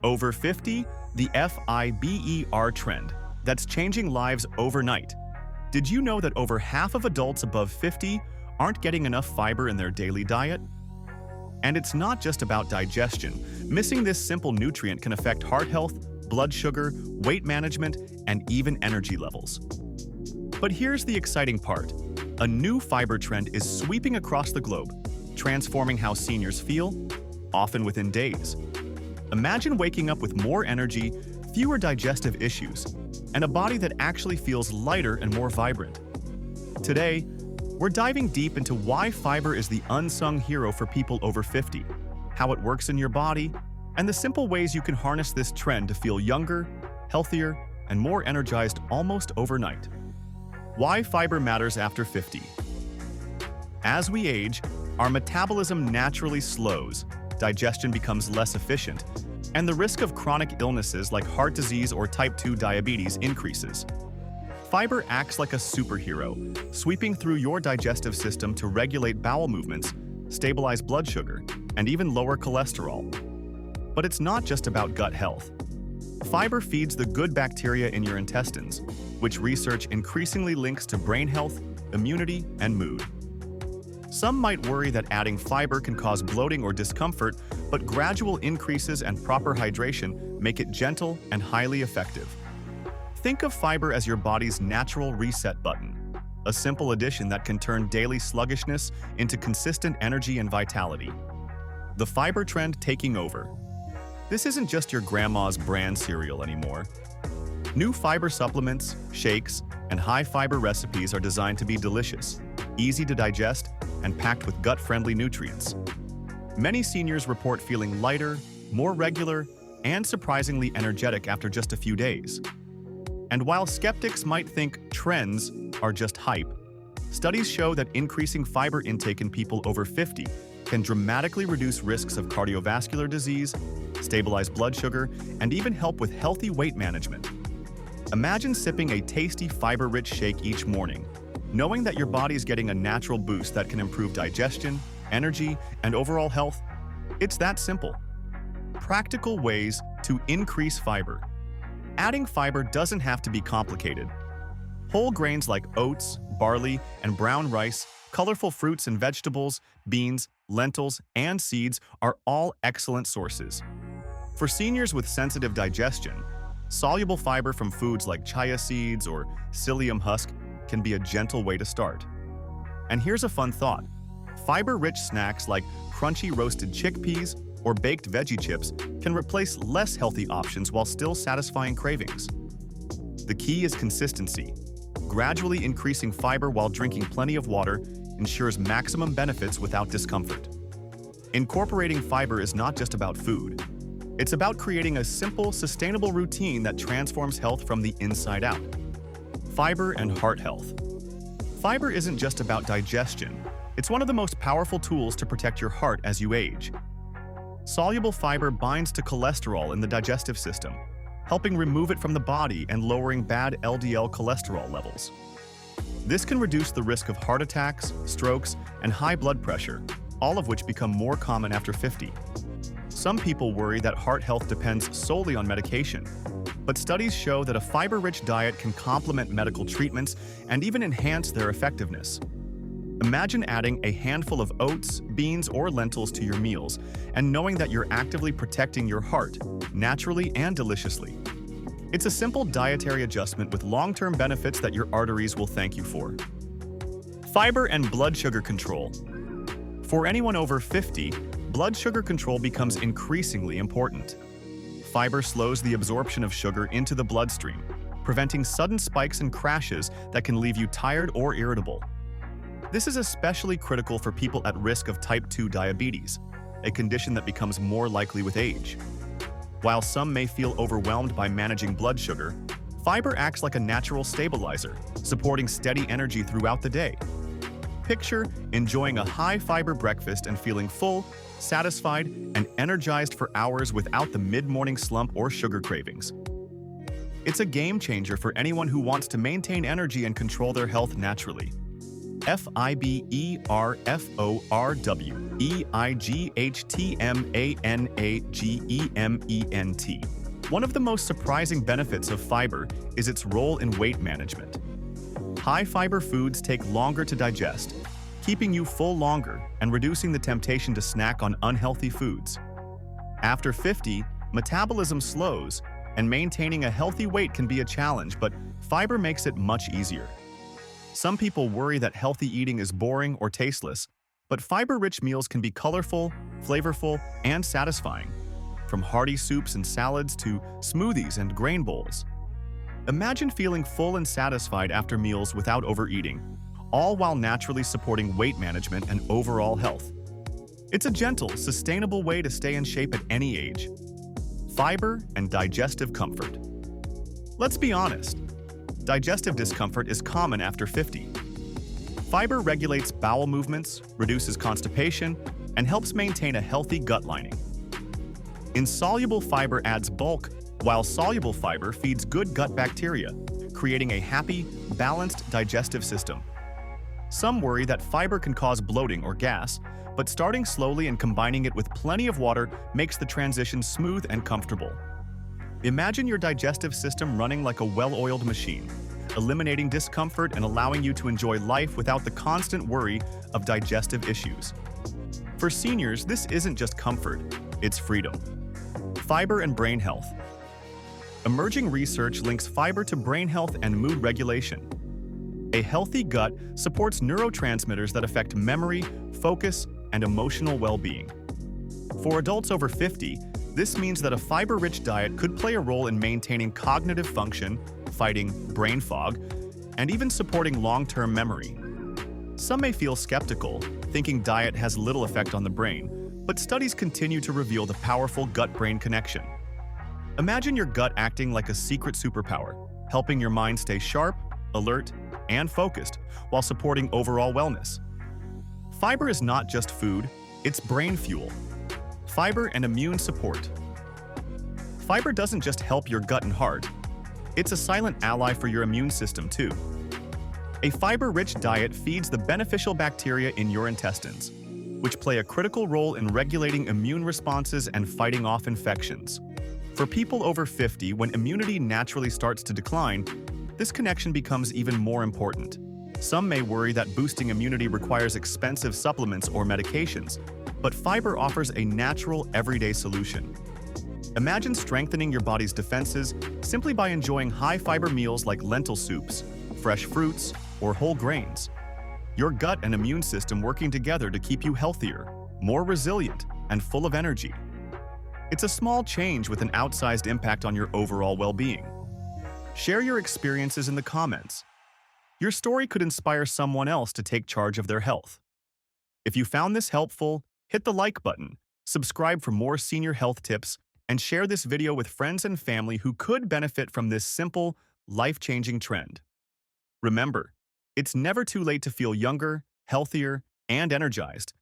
Over 50, the FIBER trend that's changing lives overnight. Did you know that over half of adults above 50 aren't getting enough fiber in their daily diet? And it's not just about digestion. Missing this simple nutrient can affect heart health, blood sugar, weight management, and even energy levels. But here's the exciting part. A new fiber trend is sweeping across the globe, transforming how seniors feel, often within days. Imagine waking up with more energy, fewer digestive issues, and a body that actually feels lighter and more vibrant. Today, we're diving deep into why fiber is the unsung hero for people over 50, how it works in your body, and the simple ways you can harness this trend to feel younger, healthier, and more energized almost overnight. Why fiber matters after 50. As we age, our metabolism naturally slows, digestion becomes less efficient, and the risk of chronic illnesses like heart disease or type 2 diabetes increases. Fiber acts like a superhero, sweeping through your digestive system to regulate bowel movements, stabilize blood sugar, and even lower cholesterol. But it's not just about gut health. Fiber feeds the good bacteria in your intestines, which research increasingly links to brain health, immunity, and mood. Some might worry that adding fiber can cause bloating or discomfort, but gradual increases and proper hydration make it gentle and highly effective. Think of fiber as your body's natural reset button, a simple addition that can turn daily sluggishness into consistent energy and vitality. The fiber trend taking over. This isn't just your grandma's brand cereal anymore. New fiber supplements, shakes, and high-fiber recipes are designed to be delicious, easy to digest, and packed with gut-friendly nutrients. Many seniors report feeling lighter, more regular, and surprisingly energetic after just a few days. And while skeptics might think trends are just hype, studies show that increasing fiber intake in people over 50 can dramatically reduce risks of cardiovascular disease, stabilize blood sugar, and even help with healthy weight management. Imagine sipping a tasty fiber-rich shake each morning, knowing that your body's getting a natural boost that can improve digestion, energy, and overall health. It's that simple. Practical ways to increase fiber. Adding fiber doesn't have to be complicated. Whole grains like oats, barley, and brown rice, colorful fruits and vegetables, beans, lentils, and seeds are all excellent sources. For seniors with sensitive digestion, soluble fiber from foods like chia seeds or psyllium husk can be a gentle way to start. And here's a fun thought. Fiber-rich snacks like crunchy roasted chickpeas or baked veggie chips can replace less healthy options while still satisfying cravings. The key is consistency. Gradually increasing fiber while drinking plenty of water ensures maximum benefits without discomfort. Incorporating fiber is not just about food. It's about creating a simple, sustainable routine that transforms health from the inside out. Fiber and heart health. Fiber isn't just about digestion. It's one of the most powerful tools to protect your heart as you age. Soluble fiber binds to cholesterol in the digestive system, helping remove it from the body and lowering bad LDL cholesterol levels. This can reduce the risk of heart attacks, strokes, and high blood pressure, all of which become more common after 50. Some people worry that heart health depends solely on medication, but studies show that a fiber-rich diet can complement medical treatments and even enhance their effectiveness. Imagine adding a handful of oats, beans, or lentils to your meals and knowing that you're actively protecting your heart, naturally and deliciously. It's a simple dietary adjustment with long-term benefits that your arteries will thank you for. Fiber and blood sugar control. For anyone over 50, blood sugar control becomes increasingly important. Fiber slows the absorption of sugar into the bloodstream, preventing sudden spikes and crashes that can leave you tired or irritable. This is especially critical for people at risk of type 2 diabetes, a condition that becomes more likely with age. While some may feel overwhelmed by managing blood sugar, fiber acts like a natural stabilizer, supporting steady energy throughout the day. Picture enjoying a high-fiber breakfast and feeling full, satisfied, and energized for hours without the mid-morning slump or sugar cravings. It's a game changer for anyone who wants to maintain energy and control their health naturally. FIBERFORW digestement. One of the most surprising benefits of fiber is its role in weight management. High-fiber foods take longer to digest, keeping you full longer and reducing the temptation to snack on unhealthy foods. After 50, metabolism slows, and maintaining a healthy weight can be a challenge, but fiber makes it much easier. Some people worry that healthy eating is boring or tasteless, but fiber-rich meals can be colorful, flavorful, and satisfying, from hearty soups and salads to smoothies and grain bowls. Imagine feeling full and satisfied after meals without overeating, all while naturally supporting weight management and overall health. It's a gentle, sustainable way to stay in shape at any age. Fiber and digestive comfort. Let's be honest, digestive discomfort is common after 50. Fiber regulates bowel movements, reduces constipation, and helps maintain a healthy gut lining. Insoluble fiber adds bulk, while soluble fiber feeds good gut bacteria, creating a happy, balanced digestive system. Some worry that fiber can cause bloating or gas, but starting slowly and combining it with plenty of water makes the transition smooth and comfortable. Imagine your digestive system running like a well-oiled machine, eliminating discomfort and allowing you to enjoy life without the constant worry of digestive issues. For seniors, this isn't just comfort, it's freedom. Fiber and brain health. Emerging research links fiber to brain health and mood regulation. A healthy gut supports neurotransmitters that affect memory, focus, and emotional well-being. For adults over 50, this means that a fiber-rich diet could play a role in maintaining cognitive function, fighting brain fog, and even supporting long-term memory. Some may feel skeptical, thinking diet has little effect on the brain, but studies continue to reveal the powerful gut-brain connection. Imagine your gut acting like a secret superpower, helping your mind stay sharp, alert, and focused while supporting overall wellness. Fiber is not just food, it's brain fuel. Fiber and immune support. Fiber doesn't just help your gut and heart, it's a silent ally for your immune system too. A fiber-rich diet feeds the beneficial bacteria in your intestines, which play a critical role in regulating immune responses and fighting off infections. For people over 50, when immunity naturally starts to decline, this connection becomes even more important. Some may worry that boosting immunity requires expensive supplements or medications, but fiber offers a natural, everyday solution. Imagine strengthening your body's defenses simply by enjoying high-fiber meals like lentil soups, fresh fruits, or whole grains. Your gut and immune system working together to keep you healthier, more resilient, and full of energy. It's a small change with an outsized impact on your overall well-being. Share your experiences in the comments. Your story could inspire someone else to take charge of their health. If you found this helpful, hit the like button, subscribe for more senior health tips, and share this video with friends and family who could benefit from this simple, life-changing trend. Remember, it's never too late to feel younger, healthier, and energized.